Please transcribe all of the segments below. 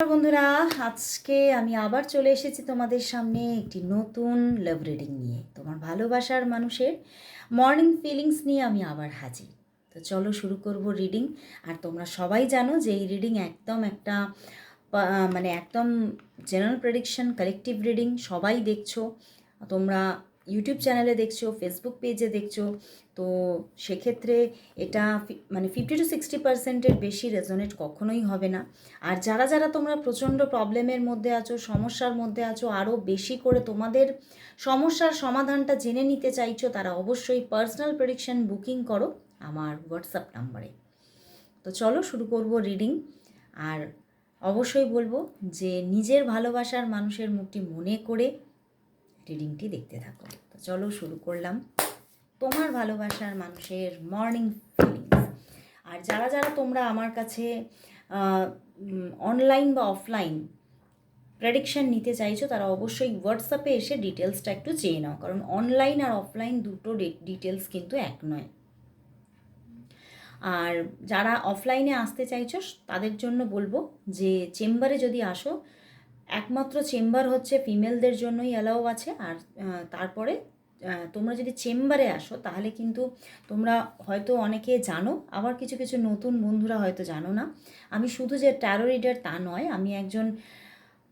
বন্ধুরা, আজকে আমি আবার চলে এসেছি তোমাদের সামনে একটি নতুন লাভ রিডিং নিয়ে। তোমার ভালোবাসার মানুষের মর্নিং ফিলিংস নিয়ে আমি আবার হাজির। তো চলো শুরু করব রিডিং। আর তোমরা সবাই জানো যে এই রিডিং একদম একটা একদম জেনারেল প্রেডিকশন, কালেকটিভ রিডিং। সবাই দেখছো, তোমরা ইউটিউব চ্যানেলে দেখছো, ফেসবুক পেজে দেখছো। তো সেক্ষেত্রে এটা 50-60%-এর বেশি রেজোনেট কখনোই হবে না। আর যারা যারা তোমরা প্রচণ্ড প্রবলেমের মধ্যে আছো, সমস্যার মধ্যে আছো, আরও বেশি করে তোমাদের সমস্যার সমাধানটা জেনে নিতে চাইছো, তারা অবশ্যই পার্সোনাল প্রেডিকশন বুকিং করো আমার হোয়াটসঅ্যাপ নাম্বারে। তো চলো শুরু করব রিডিং। আর অবশ্যই বলবো যে নিজের ভালোবাসার মানুষের মুখটি মনে করে রিডিংটি দেখতে থাকো। তো চলো শুরু করলাম। তোমার ভালোবাসার মানুষের মর্নিং ফিলিংস। আর যারা যারা তোমরা আমার কাছে অনলাইন বা অফলাইন প্রেডিকশন নিতে চাইছো, তারা অবশ্যই হোয়াটসঅ্যাপে এসে ডিটেলসটা একটু চেয়ে নাও, কারণ অনলাইন আর অফলাইন দুটো ডিটেলস কিন্তু এক নয়। আর যারা অফলাইনে আসতে চাইছো তাদের জন্য বলবো যে চেম্বারে যদি আসো, একমাত্র চেম্বার হচ্ছে ফিমেলদের জন্যই অ্যালাউ আছে। আর তারপরে তোমরা যদি চেম্বারে আসো তাহলে কিন্তু তোমরা হয়তো অনেকে জানো, আবার কিছু কিছু নতুন বন্ধুরা হয়তো জানো না, আমি শুধু যে ট্যারো রিডার তা নয়, আমি একজন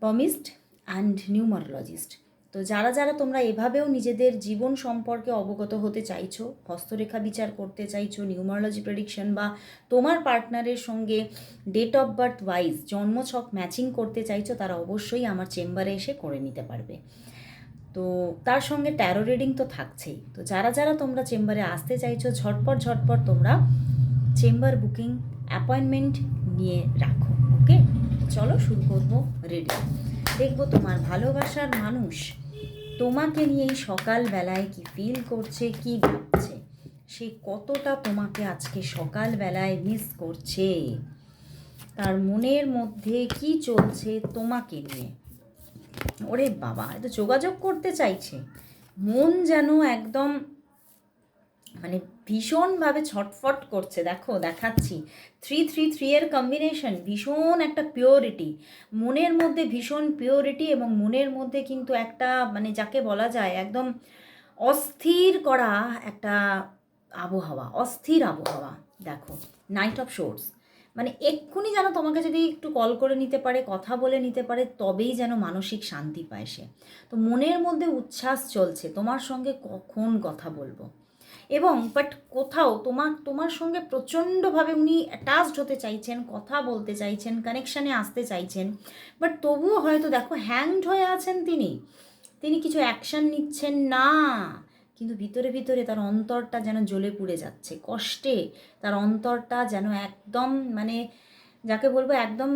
পমিস্ট অ্যান্ড নিউমারোলজিস্ট। তো যারা যারা তোমরা এভাবেও নিজেদের জীবন সম্পর্কে অবগত হতে চাইছো, হস্তরেখা বিচার করতে চাইছো, নিউমারোলজি প্রেডিকশন বা তোমার পার্টনারের সঙ্গে ডেট অফ বার্থ ওয়াইজ জন্মছক ম্যাচিং করতে চাইছো, তারা অবশ্যই আমার চেম্বারে এসে করে নিতে পারবে। তো তার সঙ্গে ট্যারো রিডিং তো থাকছেই। তো যারা যারা তোমরা চেম্বারে আসতে চাইছো, ঝটপট ঝটপট তোমরা চেম্বার বুকিং অ্যাপয়েন্টমেন্ট নিয়ে রাখো। ওকে, চলো শুরু করবো রিডিং। দেখবো তোমার ভালোবাসার মানুষ তোমাকে নিয়েই সকালবেলায় কি ফিল করছে, কি ভাবছে, সে কতটা তোমাকে আজকে সকালবেলায় মিস করছে, তার মনের মধ্যে কি চলছে তোমাকে নিয়ে। ওরে বাবা, এত যোগাযোগ করতে চাইছে, মন যেন একদম ভীষণভাবে ছটফট করছে। দেখো দেখাচ্ছি 3-3-3 এর কম্বিনেশন, ভীষণ একটা পিওরিটি মনের মধ্যে, ভীষণ পিওরিটি, এবং মনের মধ্যে কিন্তু একটা যাকে বলা যায় একদম অস্থির করা একটা আবহাওয়া, অস্থির আবহাওয়া। দেখো নাইট অফ শোর্স, এক্ষুনি যেন তোমাকে যদি একটু কল করে নিতে পারে, কথা বলে নিতে পারে, তবেই যেন মানসিক শান্তি পায় সে। তো মনের মধ্যে উচ্ছ্বাস চলছে তোমার সঙ্গে কখন কথা বলবো, এবং বাট কোথাও তোমার সঙ্গে প্রচণ্ডভাবে উনি অ্যাটাচড হতে চাইছেন, কথা বলতে চাইছেন, কানেকশানে আসতে চাইছেন, বাট তবুও হয়তো দেখো হ্যাংড হয়ে আছেন তিনি কিছু অ্যাকশান নিচ্ছেন না। কিন্তু ভিতরে ভিতরে তার অন্তরটা যেন জ্বলে পুড়ে যাচ্ছে কষ্টে, তার অন্তরটা যেন একদম যাকে বলবো একদম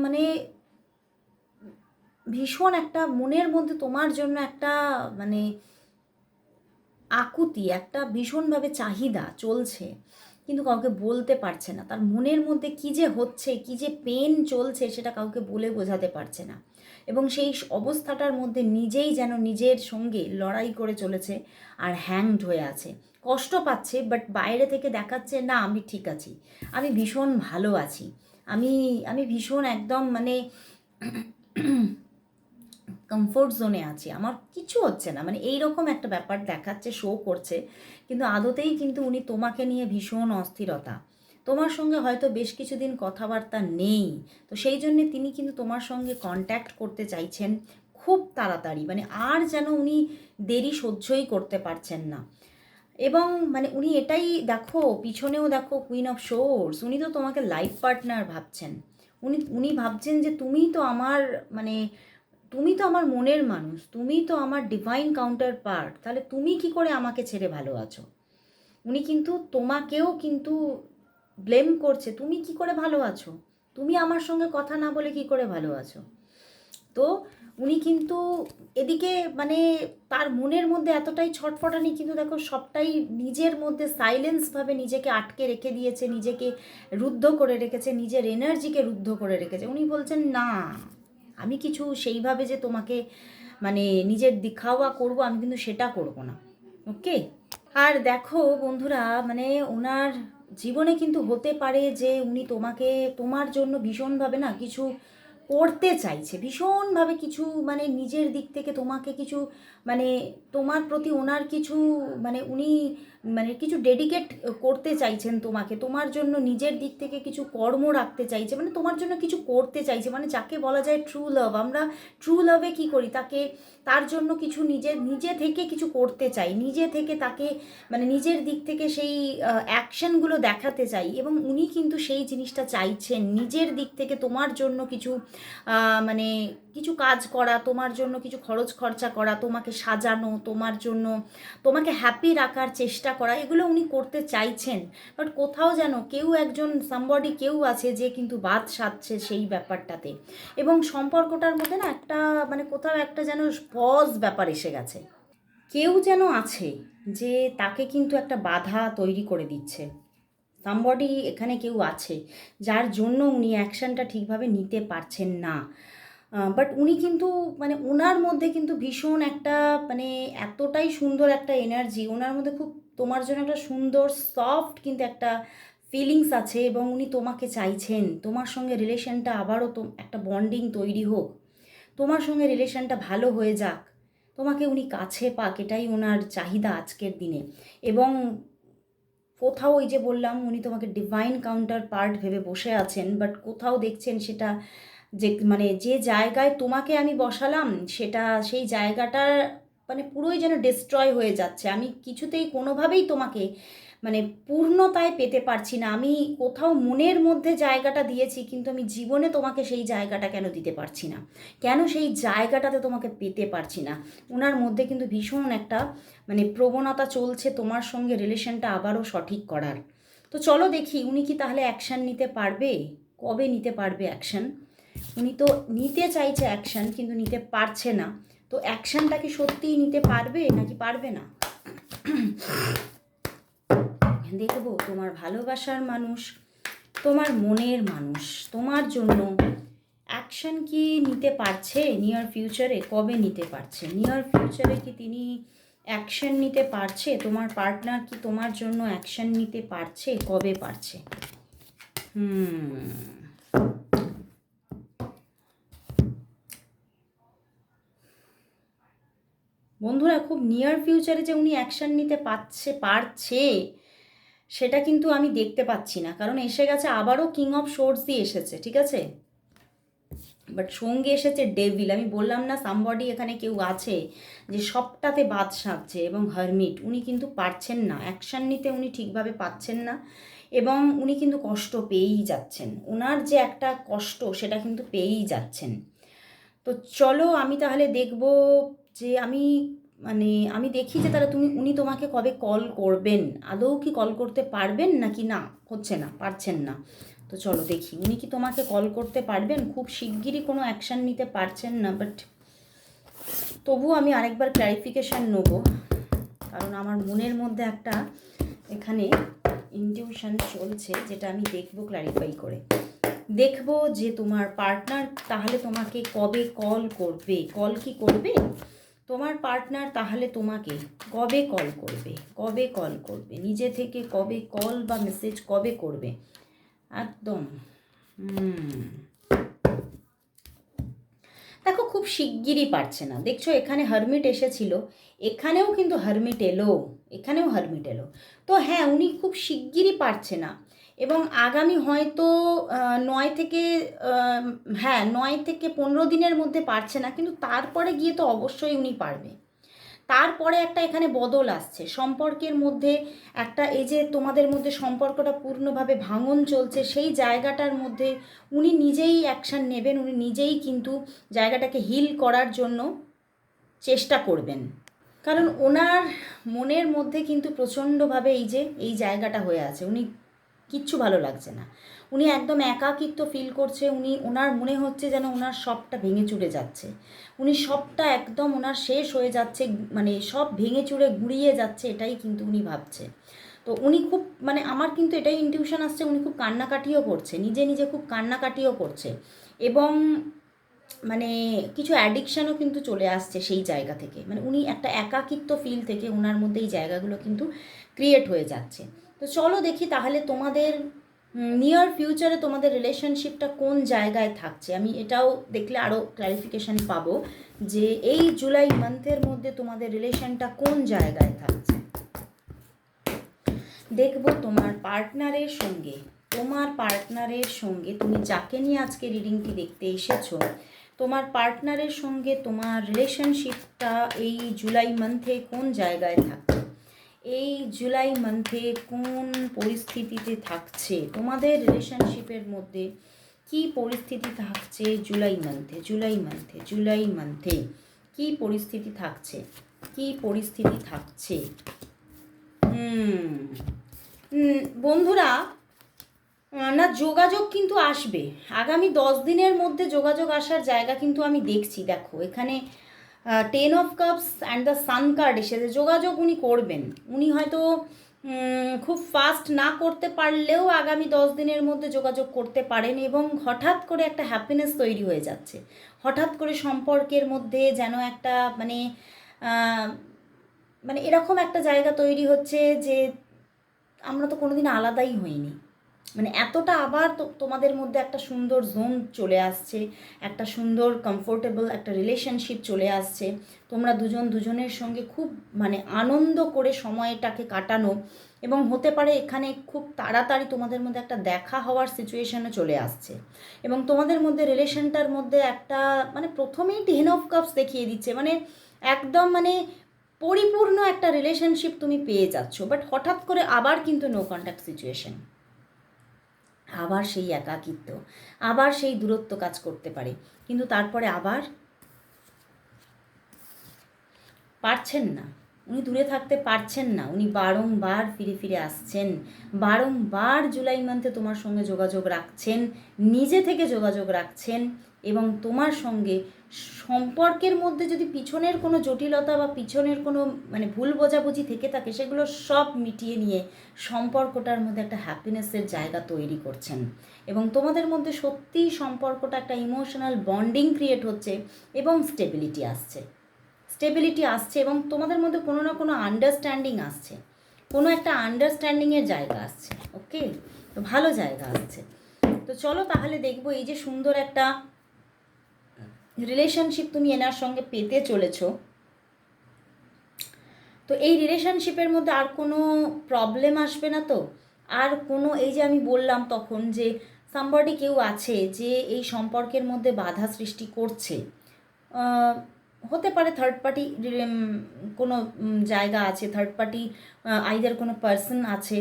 ভীষণ একটা মনের মধ্যে তোমার জন্য একটা আকুতি, একটা ভীষণভাবে চাহিদা চলছে, কিন্তু কাউকে বলতে পারছে না। তার মনের মধ্যে কী যে হচ্ছে, কী যে পেন চলছে, সেটা কাউকে বলে বোঝাতে পারছে না। এবং সেই অবস্থাটার মধ্যে নিজেই যেন নিজের সঙ্গে লড়াই করে চলেছে, আর হ্যাংড হয়ে আছে, কষ্ট পাচ্ছে, বাট বাইরে থেকে দেখাচ্ছে না আমি ঠিক আছি, আমি ভীষণ ভালো আছি, আমি আমি ভীষণ একদম কমফোর্ট জোনে আছি, আমার কিছু হচ্ছে না, এই রকম একটা ব্যাপার দেখাচ্ছে, শো করছে। কিন্তু আদতেই কিন্তু উনি তোমাকে নিয়ে ভীষণ অস্থিরতা, তোমার সঙ্গে হয়তো বেশ কিছুদিন কথাবার্তা নেই, তো সেই জন্যে তিনি কিন্তু তোমার সঙ্গে কন্ট্যাক্ট করতে চাইছেন খুব তাড়াতাড়ি, আর যেন উনি দেরি সহ্যই করতে পারছেন না। এবং উনি এটাই দেখো, পিছনেও দেখো কুইন অফ শোর্স, উনি তো তোমাকে লাইফ পার্টনার ভাবছেন, উনি ভাবছেন যে তুমিই তো আমার তুমি তো আমার মনের মানুষ, তুমি তো আমার ডিভাইন কাউন্টার পার্ট, তাহলে তুমি কি করে আমাকে ছেড়ে ভালো আছো। উনি কিন্তু তোমাকেও কিন্তু ব্লেম করছে, তুমি কি করে ভালো আছো, তুমি আমার সঙ্গে কথা না বলে কি করে ভালো আছো। তো উনি কিন্তু এদিকে তার মনের মধ্যে এতটাই ছটফটানি, কিন্তু দেখো সবটাই নিজের মধ্যে সাইলেন্সভাবে নিজেকে আটকে রেখে দিয়েছে, নিজেকে রুদ্ধ করে রেখেছে, নিজের এনার্জিকে রুদ্ধ করে রেখেছে। উনি বলছেন না, আমি কিছু সেইভাবে যে তোমাকে নিজের দিখাওয়া করব, আমি কিন্তু সেটা করব না। ওকে, আর দেখো বন্ধুরা, ওনার জীবনে কিন্তু হতে পারে যে উনি তোমার জন্য ভীষণভাবে কিছু করতে চাইছে ভীষণভাবে কিছু, মানে নিজের দিক থেকে তোমাকে কিছু, মানে তোমার প্রতি ওনার কিছু, মানে উনি মানে কিছু ডেডিকেট করতে চাইছেন তোমাকে, তোমার জন্য নিজের দিক থেকে কিছু কর্ম রাখতে চাইছে, মানে তোমার জন্য কিছু করতে চাইছে, মানে যাকে বলা যায় ট্রু লাভ। আমরা ট্রু লাভে কী করি, তাকে তার জন্য কিছু নিজে থেকে কিছু করতে চাই, নিজে থেকে তাকে মানে নিজের দিক থেকে সেই অ্যাকশনগুলো দেখাতে চাই, এবং উনি কিন্তু সেই জিনিসটা চাইছেন নিজের দিক থেকে তোমার জন্য কিছু মানে কিছু কাজ করা, তোমার জন্য কিছু খরচ খরচা করা, তোমাকে সাজানো, তোমার জন্য তোমাকে হ্যাপি রাখার চেষ্টা করা, এগুলো উনি করতে চাইছেন। বাট কোথাও যেন কেউ একজন সামবডি কেউ আছে যে কিন্তু বাদ সাধছে সেই ব্যাপারটাতে, এবং সম্পর্কটার মধ্যে না একটা মানে কোথাও একটা যেন পজ ব্যাপার এসে গেছে। কেউ যেন আছে যে তাকে কিন্তু একটা বাধা তৈরি করে দিচ্ছে। সামবডি এখানে কেউ আছে যার জন্য উনি অ্যাকশানটা ঠিকভাবে নিতে পারছেন না। বাট উনি কিন্তু মানে ওনার মধ্যে কিন্তু ভীষণ একটা মানে এতটাই সুন্দর একটা এনার্জি ওনার মধ্যে, খুব তোমার জন্য একটা সুন্দর সফট কিন্তু একটা ফিলিংস আছে, এবং উনি তোমাকে চাইছেন তোমার সঙ্গে রিলেশনটা আবারও তো একটা বন্ডিং তৈরি হোক, তোমার সঙ্গে রিলেশনটা ভালো হয়ে যাক, তোমাকে উনি কাছে পাক, এটাই ওনার চাহিদা আজকের দিনে। এবং কোথাও ওই যে বললাম উনি তোমাকে ডিভাইন কাউন্টার পার্ট ভেবে বসে আছেন, বাট কোথাও দেখছেন সেটা যে মানে যে জায়গায় তোমাকে আমি বসালাম সেটা সেই জায়গাটার মানে পুরোই যেন ডিস্ট্রয় হয়ে যাচ্ছে, আমি কিছুতেই কোনোভাবেই তোমাকে মানে পূর্ণতায় পেতে পারছি না, আমি কোথাও মনের মধ্যে জায়গাটা দিয়েছি কিন্তু আমি জীবনে তোমাকে সেই জায়গাটা কেন দিতে পারছি না, কেন সেই জায়গাটাতে তোমাকে পেতে পারছি না। ওনার মধ্যে কিন্তু ভীষণ একটা মানে প্রবণতা চলছে তোমার সঙ্গে রিলেশনটা আবারও সঠিক করার। তো চলো দেখি উনি কি তাহলে অ্যাকশান নিতে পারবে, কবে নিতে পারবে অ্যাকশান। উনি তো নিতে চাইছে অ্যাকশান কিন্তু নিতে পারছে না, তো অ্যাকশানটা কি সত্যিই নিতে পারবে নাকি পারবে না দেখবো। তোমার ভালোবাসার মানুষ, তোমার মনের মানুষ তোমার জন্য অ্যাকশান কি নিতে পারছে নিয়ার ফিউচারে, কবে নিতে পারছে, নিয়ার ফিউচারে কি তিনি অ্যাকশান নিতে পারছে, তোমার পার্টনার কি তোমার জন্য অ্যাকশান নিতে পারছে, কবে পারছে। বন্ধুরা খুব নিয়ার ফিউচারে যে উনি অ্যাকশান নিতে পারছে সেটা কিন্তু আমি দেখতে পাচ্ছি না, কারণ এসে গেছে আবারও কিং অফ সোর্স দিয়ে এসেছে, ঠিক আছে, বাট সঙ্গে এসেছে ডেভিল। আমি বললাম না সামবডি এখানে কেউ আছে যে সবটাতে বাদ সাধছে, এবং হারমিট উনি কিন্তু পারছেন না অ্যাকশান নিতে, উনি ঠিকভাবে পাচ্ছেন না, এবং উনি কিন্তু কষ্ট পেয়েই যাচ্ছেন, ওনার যে একটা কষ্ট সেটা কিন্তু পেয়েই যাচ্ছেন। তো চলো আমি তাহলে দেখব যে আমি দেখি যে তাহলে উনি তোমাকে কবে কল করবেন, আদৌ কি কল করতে পারবেন নাকি না হচ্ছে না পারছেন না। তো চলো দেখি উনি কি তোমাকে কল করতে পারবেন, খুব শিগগিরই কোনো অ্যাকশান নিতে পারছেন না, বাট তবু আমি আরেকবার ক্ল্যারিফিকেশান নেবো, কারণ আমার মনের মধ্যে একটা এখানে ইনটিউশন চলছে যেটা আমি দেখবো ক্ল্যারিফাই করে, দেখবো যে তোমার পার্টনার তাহলে তোমাকে কবে কল করবে, কল কি করবে তোমার পার্টনার, তাহলে তোমাকে কবে কল করবে, কবে কল করবে নিজে থেকে, কবে কল বা মেসেজ কবে করবে একদম। দেখো খুব শিগগিরই পারছে না, দেখছো এখানে হারমিট এসেছিল, এখানেও কিন্তু হারমিট এলো, এখানেও হারমিট এলো, তো হ্যাঁ উনি খুব শিগগিরই পারছে না, এবং আগামী হয়তো 9 থেকে হ্যাঁ 9 থেকে 15 দিনের মধ্যে পারছে না, কিন্তু তারপরে গিয়ে তো অবশ্যই উনি পারবে। তারপরে একটা এখানে বদল আসছে সম্পর্কের মধ্যে, একটা এই যে তোমাদের মধ্যে সম্পর্কটা পূর্ণভাবে ভাঙন চলছে সেই জায়গাটার মধ্যে উনি নিজেই অ্যাকশান নেবেন, উনি নিজেই কিন্তু জায়গাটাকে হিল করার জন্য চেষ্টা করবেন, কারণ ওনার মনের মধ্যে কিন্তু প্রচণ্ডভাবে এই জায়গাটা হয়ে আছে, উনি কিচ্ছু ভালো লাগছে না, উনি একদম একাকিত্ব ফিল করছে, ওনার মনে হচ্ছে যেন ওনার সবটা ভেঙে চুরে যাচ্ছে, উনি সবটা একদম ওনার শেষ হয়ে যাচ্ছে, মানে সব ভেঙে চুরে গুঁড়িয়ে যাচ্ছে, এটাই কিন্তু উনি ভাবছে। তো উনি খুব মানে আমার কিন্তু এটাই ইনটিউশন আসছে, উনি খুব কান্নাকাটিও করছে, নিজে নিজে খুব কান্নাকাটিও করছে, এবং মানে কিছু অ্যাডিকশানও কিন্তু চলে আসছে সেই জায়গা থেকে, মানে উনি একটা একাকিত্ব ফিল থেকে ওনার মধ্যে এই জায়গাগুলো কিন্তু ক্রিয়েট হয়ে যাচ্ছে। তো চলো দেখি তাহলে তোমাদের নিয়ার ফিউচারে তোমাদের রিলেশনশিপটা কোন জায়গায় থাকছে, আমি এটাও দেখলে আরও ক্ল্যারিফিকেশান পাবো যে এই জুলাই মান্থের মধ্যে তোমাদের রিলেশনটা কোন জায়গায় থাকছে। দেখব তোমার পার্টনারের সঙ্গে তুমি যাকে নিয়ে আজকে রিডিংটি দেখতে এসেছো, তোমার পার্টনারের সঙ্গে তোমার রিলেশনশিপটা এই জুলাই মান্থে কোন জায়গায় থাকছে, এই জুলাই মান্থে কোন পরিস্থিতিতে থাকছে, তোমাদের রিলেশনশিপের মধ্যে কি পরিস্থিতি থাকছে জুলাই মান্থে কি পরিস্থিতি থাকছে। বন্ধুরা, না যোগাযোগ কিন্তু আসবে আগামী 10 দিনের মধ্যে, যোগাযোগ আসার জায়গা কিন্তু আমি দেখছি। দেখো এখানে 10 of cups and the sun card এসেছে। যোগাযোগ উনি করবেন, উনি হয়তো খুব ফাস্ট না করতে পারলেও আগামী 10 দিনের মধ্যে যোগাযোগ করতে পারেন, এবং হঠাৎ করে একটা হ্যাপিনেস তৈরি হয়ে যাচ্ছে, হঠাৎ করে সম্পর্কের মধ্যে যেন একটা মানে এরকম একটা জায়গা তৈরি হচ্ছে যে আমরা তো কোনোদিন আলাদাই হইনি, মানে এতটা আবার তোমাদের মধ্যে একটা সুন্দর জোন চলে আসছে, একটা সুন্দর কমফোর্টেবল একটা রিলেশনশিপ চলে আসছে। তোমরা দুজনের সঙ্গে খুব মানে আনন্দ করে সময়টাকে কাটানো, এবং হতে পারে এখানে খুব তাড়াতাড়ি তোমাদের মধ্যে একটা দেখা হওয়ার সিচুয়েশনে চলে আসছে, এবং তোমাদের মধ্যে রিলেশনটার মধ্যে একটা মানে প্রথমেই 10 অফ কাপস দেখিয়ে দিচ্ছে, মানে একদম মানে পরিপূর্ণ একটা রিলেশনশিপ তুমি পেয়ে যাচ্ছ। বাট হঠাৎ করে আবার কিন্তু নো কন্ট্যাক্ট সিচুয়েশন, আবার সেই একাকিত্ব, আবার সেই দূরত্ব কাজ করতে পারে, কিন্তু তারপরে আবার পারছেন না, উনি দূরে থাকতে পারছেন না, উনি বারংবার ফিরে আসছেন, বারংবার জুলাই মান্থে তোমার সঙ্গে যোগাযোগ রাখছেন, নিজে থেকে যোগাযোগ রাখছেন, এবং তোমার সঙ্গে সম্পর্কের মধ্যে যদি পিছনের কোনো জটিলতা বা পিছনের কোনো মানে ভুল বোঝাবুঝি থেকে থাকে, সেগুলো সব মিটিয়ে নিয়ে সম্পর্কটার মধ্যে একটা হ্যাপিনেসের জায়গা তৈরি করছেন, এবং তোমাদের মধ্যে সত্যিই সম্পর্কটা একটা ইমোশনাল বন্ডিং ক্রিয়েট হচ্ছে, এবং স্টেবিলিটি আসছে, এবং তোমাদের মধ্যে কোনো না কোনো আন্ডারস্ট্যান্ডিং আসছে, কোনো একটা আন্ডারস্ট্যান্ডিংয়ের জায়গা আসছে। ওকে, তো ভালো জায়গা আসছে। তো চলো তাহলে দেখবো এই যে সুন্দর একটা রিলেশনশিপ তুমি এনার সঙ্গে পেতে চলেছো, তো এই রিলেশনশিপের মধ্যে আর কোনো প্রবলেম আসবে না তো, আর কোনো এই যে আমি বললাম তখন যে সামবডি কেউ আছে যে এই সম্পর্কের মধ্যে বাধা সৃষ্টি করছে, হতে পারে থার্ড পার্টি কোনো জায়গা আছে, থার্ড পার্টি আইদার কোনো পার্সন আছে,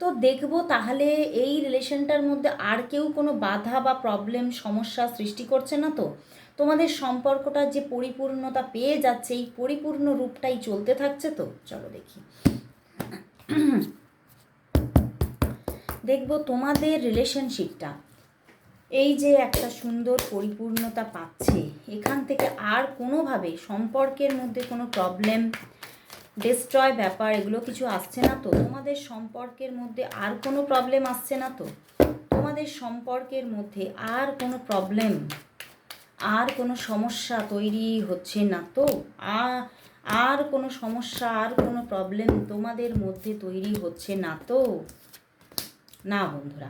তো দেখবো তাহলে এই রিলেশনটার মধ্যে আর কেউ কোনো বাধা বা প্রবলেম সমস্যা সৃষ্টি করছে না তো, তোমাদের সম্পর্কটার যে পরিপূর্ণতা পেয়ে যাচ্ছে এই পরিপূর্ণ রূপটাই চলতে থাকছে তো। চলো দেখি, দেখবো তোমাদের রিলেশনশিপটা এই যে একটা সুন্দর পরিপূর্ণতা পাচ্ছে, এখান থেকে আর কোনোভাবে সম্পর্কের মধ্যে কোনো প্রবলেম ডিস্ট্রয় ব্যাপার এগুলো কিছু আসছে না তো, তোমাদের সম্পর্কের মধ্যে আর কোনো প্রবলেম আসছে না তো, তোমাদের সম্পর্কের মধ্যে আর কোনো প্রবলেম আর কোনো সমস্যা তৈরি হচ্ছে না তো, আর কোনো সমস্যা আর কোনো প্রবলেম তোমাদের মধ্যে তৈরি হচ্ছে না তো, না বন্ধুরা,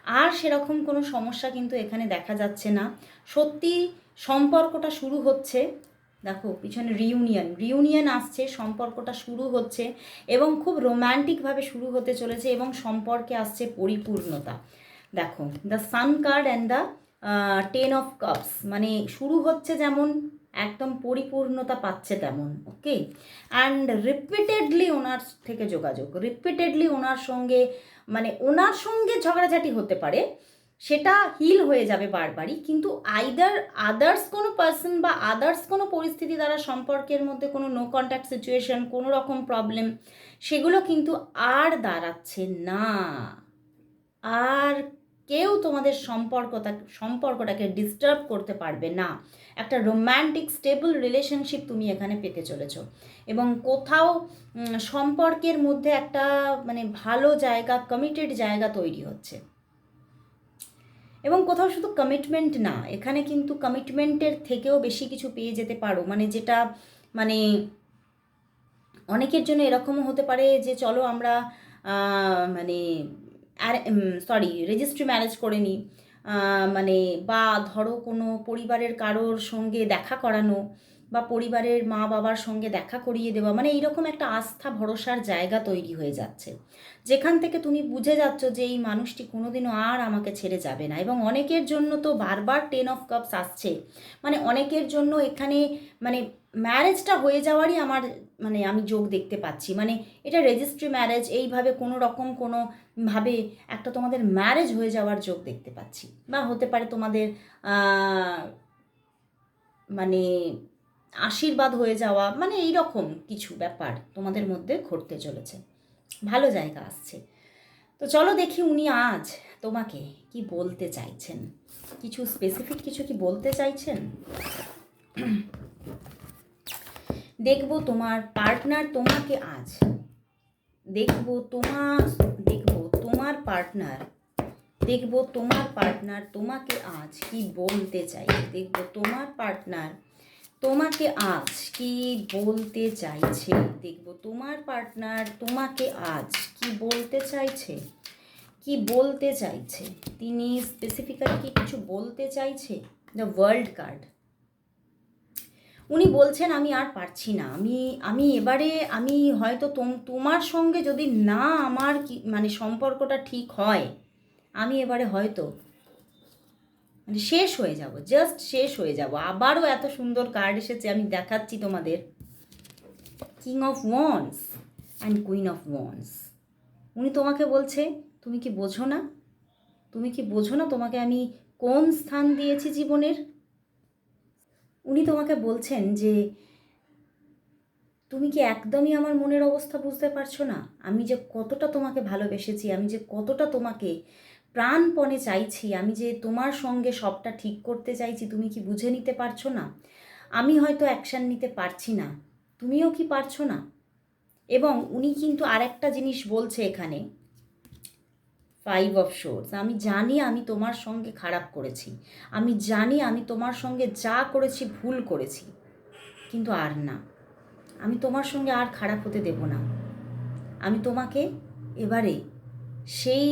আর সেরকম কোনো সমস্যা কিন্তু এখানে দেখা যাচ্ছে না। সত্যি সম্পর্কটা শুরু হচ্ছে, দেখো পিছনে রিউনিয়ন আসছে, সম্পর্কটা শুরু হচ্ছে এবং খুব রোম্যান্টিকভাবে শুরু হতে চলেছে, এবং সম্পর্কে আসছে পরিপূর্ণতা। দেখো the sun card and the 10 of cups, মানে শুরু হচ্ছে যেমন একদম পরিপূর্ণতা পাচ্ছে তেমন। ওকে, অ্যান্ড রিপিটেডলি ওনার থেকে যোগাযোগ, রিপিটেডলি ওনার সঙ্গে মানে ওনার সঙ্গে ঝগড়াঝাটি হতে পারে, সেটা হিল হয়ে যাবে বারবারই, কিন্তু আইদার আদার্স কোনো পার্সন বা আদার্স কোনো পরিস্থিতি দ্বারা সম্পর্কের মধ্যে কোনো নো কন্ট্যাক্ট সিচুয়েশন, কোনো রকম প্রবলেম, সেগুলো কিন্তু আর দাঁড়াচ্ছে না, আর কেউ তোমাদের সম্পর্কটাকে ডিস্টার্ব করতে পারবে না। একটা রোম্যান্টিক স্টেবল রিলেশনশিপ তুমি এখানে পেতে চলেছো, এবং কোথাও সম্পর্কের মধ্যে একটা মানে ভালো জায়গা, কমিটেড জায়গা তৈরি হচ্ছে, এবং কোথাও শুধু কমিটমেন্ট না, এখানে কিন্তু কমিটমেন্টের থেকেও বেশি কিছু পেয়ে যেতে পারো, মানে যেটা মানে অনেকের জন্য এরকমও হতে পারে যে চলো আমরা মানে রেজিস্ট্রি ম্যারেজ করে নিই, মানে বা ধরো কোনো পরিবারের কারোর সঙ্গে দেখা করানো বা পরিবারের মা বাবার সঙ্গে দেখা করিয়ে দেওয়া, মানে এইরকম একটা আস্থা ভরসার জায়গা তৈরি হয়ে যাচ্ছে, যেখান থেকে তুমি বুঝে যাচ্ছ যে এই মানুষটি কোনোদিনও আর আমাকে ছেড়ে যাবে না। এবং অনেকের জন্য তো বারবার 10 of Cups আসছে, মানে অনেকের জন্য এখানে মানে ম্যারেজটা হয়ে যাওয়ারই আমার মানে আমি যোগ দেখতে পাচ্ছি, মানে এটা রেজিস্ট্রি ম্যারেজ, এইভাবে কোনো রকম কোনো ভাবে একটা তোমাদের ম্যারেজ হয়ে যাওয়ার যোগ দেখতে পাচ্ছি, বা হতে পারে তোমাদের মানে আশীর্বাদ হয়ে যাওয়া, মানে এই রকম কিছু ব্যাপার তোমাদের মধ্যে ঘটতে চলেছে, ভালো জায়গা আসছে। তো চলো দেখি উনি আজ তোমাকে কি বলতে চাইছেন, কিছু স্পেসিফিক কিছু কি বলতে চাইছেন। দেখবো তোমার পার্টনার তোমাকে আজ, দেখবো তোমার পার্টনার তোমাকে আজ কি বলতে চাইছে, দেখবো তোমার পার্টনার তোমাকে আজ কি বলতে চাইছে, দেখবো তোমার পার্টনার তোমাকে আজ কি বলতে চাইছে, তিনি স্পেসিফিক্যালি কি কিছু বলতে চাইছে। দ্য ওয়ার্ল্ড কার্ড, উনি বলছেন আমি আর পারছি না, আমি এবারে আমি হয়তো তোমার সঙ্গে যদি না আমার কি মানে সম্পর্কটা ঠিক হয়, আমি এবারে হয়তো মানে শেষ হয়ে যাব, জাস্ট শেষ হয়ে যাব। আবারও এত সুন্দর কার্ড এসেছে, আমি দেখাচ্ছি তোমাদের, king of wands and queen of wands. উনি তোমাকে বলছে তুমি কি বোঝো না তোমাকে আমি কোন স্থান দিয়েছি জীবনের। উনি তোমাকে বলছেন যে তুমি কি একদমই আমার মনের অবস্থা বুঝতে পারছো না, আমি যে কতটা তোমাকে ভালোবেসেছি, আমি যে কতটা তোমাকে প্রাণপণে চাইছি, আমি যে তোমার সঙ্গে সবটা ঠিক করতে চাইছি, তুমি কি বুঝে নিতে পারছো না। আমি হয়তো অ্যাকশান নিতে পারছি না, তুমিও কি পারছো না। এবং উনি কিন্তু আরেকটা জিনিস বলছে এখানে, 5 of Swords, আমি জানি আমি তোমার সঙ্গে খারাপ করেছি, আমি জানি আমি তোমার সঙ্গে যা করেছি ভুল করেছি, কিন্তু আর না, আমি তোমার সঙ্গে আর খারাপ হতে দেব না। আমি তোমাকে এবারে সেই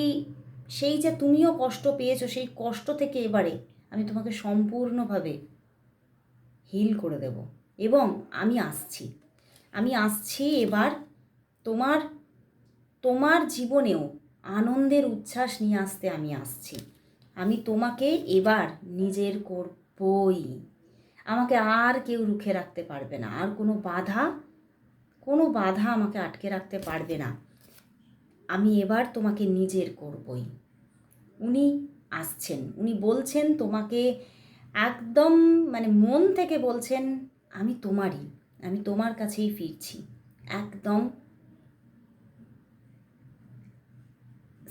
সেই যে তুমিও কষ্ট পেয়েছো, সেই কষ্ট থেকে এবারে আমি তোমাকে সম্পূর্ণভাবে হিল করে দেব। এবং আমি আসছি এবার তোমার তোমার জীবনেও আনন্দের উচ্ছ্বাস নিয়ে আসতে আমি আসছি। আমি তোমাকে এবার নিজের করবই, আমাকে আর কেউ রুখে রাখতে পারবে না, আর কোনো বাধা আমাকে আটকে রাখতে পারবে না, আমি এবার তোমাকে নিজের করবই। উনি আসছেন, উনি বলছেন তোমাকে একদম মানে মন থেকে বলছেন আমি তোমার কাছেই ফিরছি, একদম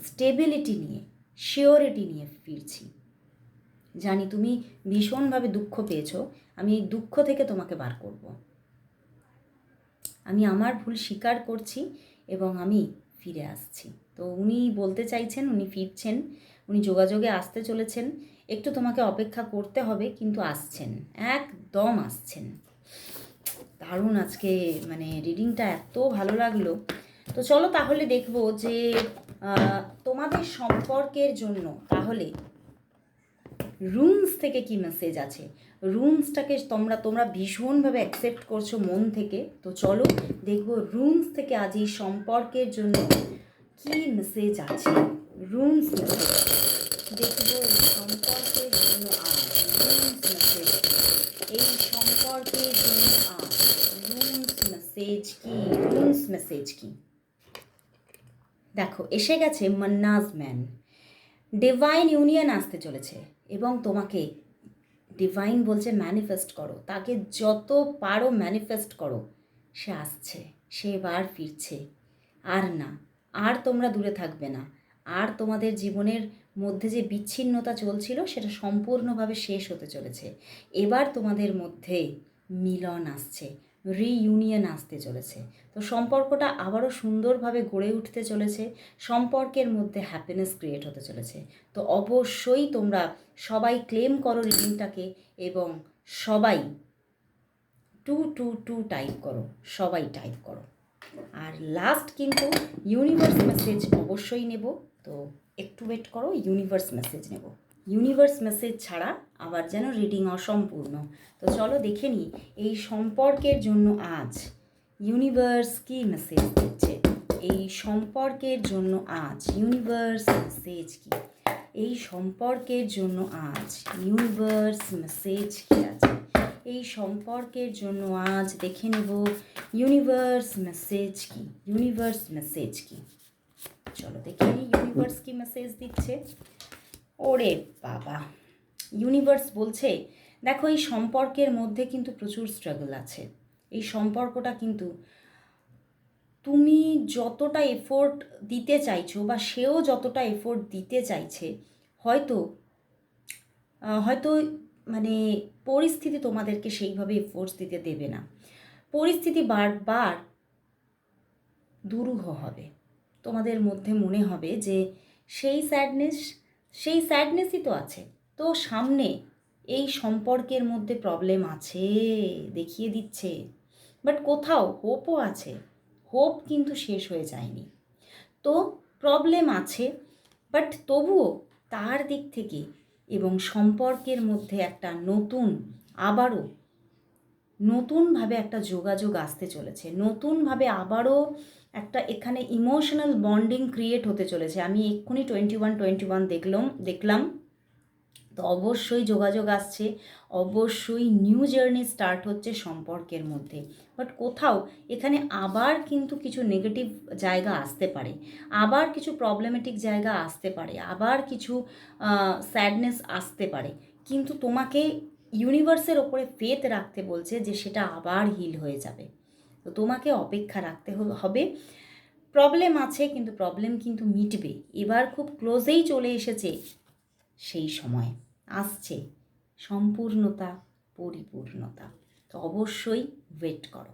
স্টেবিলিটি নিয়ে, শিওরিটি নিয়ে ফিরছি। জানি তুমি ভীষণভাবে দুঃখ পেয়েছো, আমি এই দুঃখ থেকে তোমাকে বার করব। আমি আমার ভুল স্বীকার করছি এবং আমি ফিরে আসছি। তো উনি বলতে চাইছেন উনি ফিরছেন, উনি যোগাযোগে আসতে চলেছেন, একটু তোমাকে অপেক্ষা করতে হবে, কিন্তু আসছেন, একদম আসছেন। দারুণ আজকে মানে রিডিংটা এত ভালো লাগলো। তো চলো তাহলে দেখবো যে তোমাদের সম্পর্কের জন্য তাহলে রুনস থেকে কি মেসেজ আছে। রুনসটাকে তোমরা ভীষণভাবে অ্যাকসেপ্ট করছো মন থেকে। তো চলো দেখবো রুনস থেকে আজ এই সম্পর্কের জন্য কি মেসেজ আছে। রুনস মেসেজ দেখবো সম্পর্কের জন্য আজ রুনস মেসেজ, এই সম্পর্কের জন্য আজ রুনস মেসেজ কি। দেখো এসে গেছে মান্নাজ ম্যান, ডিভাইন ইউনিয়ন আসতে চলেছে এবং তোমাকে ডিভাইন বলছে ম্যানিফেস্ট করো, তাকে যত পারো ম্যানিফেস্ট করো। সে আসছে, সে এবার ফিরছে, আর না, আর তোমরা দূরে থাকবে না, আর তোমাদের জীবনের মধ্যে যে বিচ্ছিন্নতা চলছিল সেটা সম্পূর্ণভাবে শেষ হতে চলেছে। এবার তোমাদের মধ্যে মিলন আসছে, রিইউনিয়ন আসতে চলেছে। তো সম্পর্কটা আবারও সুন্দরভাবে গড়ে উঠতে চলেছে, সম্পর্কের মধ্যে হ্যাপিনেস ক্রিয়েট হতে চলেছে। তো অবশ্যই তোমরা সবাই ক্লেম করো রিডিংটাকে এবং সবাই 222 টাইপ করো, সবাই টাইপ করো। আর লাস্ট কিন্তু ইউনিভার্স মেসেজ অবশ্যই নেব। তো একটু ওয়েট করো, ইউনিভার্স মেসেজ নেব। ইউনিভার্স মেসেজ ছাড়া আবার যেন রিডিং অসম্পূর্ণ। তো চলো দেখে নিই এই সম্পর্কের জন্য আজ ইউনিভার্স কি মেসেজ দিচ্ছে। এই সম্পর্কের জন্য আজ ইউনিভার্স মেসেজ কি, এই সম্পর্কের জন্য আজ ইউনিভার্স মেসেজ কি আছে, এই সম্পর্কের জন্য আজ দেখে নেব ইউনিভার্স মেসেজ কি, ইউনিভার্স মেসেজ কি। চলো দেখে নিই ইউনিভার্স কি মেসেজ দিচ্ছে। ওরে বাবা, ইউনিভার্স বলছে দেখো এই সম্পর্কের মধ্যে কিন্তু প্রচুর স্ট্রাগল আছে। এই সম্পর্কটা কিন্তু তুমি যতটা এফোর্ট দিতে চাইছো বা সেও যতটা এফোর্ট দিতে চাইছে, হয়তো হয়তো মানে পরিস্থিতি তোমাদেরকে সেইভাবে এফোর্টস দিতে দেবে না। পরিস্থিতি বারবার দুরূহ হবে, তোমাদের মধ্যে মনে হবে যে সেই স্যাডনেসই তো আছে, তো সামনে এই সম্পর্কের মধ্যে প্রবলেম আছে দেখিয়ে দিচ্ছে, বাট কোথাও হোপও আছে, হোপ কিন্তু শেষ হয়ে যায়নি। তো প্রবলেম আছে, বাট তবুও তার দিক থেকে এবং সম্পর্কের মধ্যে একটা আবারও নতুনভাবে একটা যোগাযোগ আসতে চলেছে, নতুনভাবে আবারও একটা এখানে ইমোশনাল বন্ডিং ক্রিয়েট হতে চলেছে। আমি এক্ষুনি 21 দেখলাম। তো অবশ্যই যোগাযোগ আসছে, অবশ্যই নিউ জার্নি স্টার্ট হচ্ছে সম্পর্কের মধ্যে। বাট কোথাও এখানে আবার কিন্তু কিছু নেগেটিভ জায়গা আসতে পারে, আবার কিছু প্রবলেমেটিক জায়গা আসতে পারে, আবার কিছু স্যাডনেস আসতে পারে, কিন্তু তোমাকে ইউনিভার্সের ওপরে ফেথ রাখতে বলছে যে সেটা আবার হিল হয়ে যাবে। তো তোমাকে অপেক্ষা রাখতে হবে। প্রবলেম আছে কিন্তু প্রবলেম কিন্তু মিটবে, এবার খুব ক্লোজেই চলে এসেছে সেই সময়, আসছে সম্পূর্ণতা, পরিপূর্ণতা। তো অবশ্যই ওয়েট করো।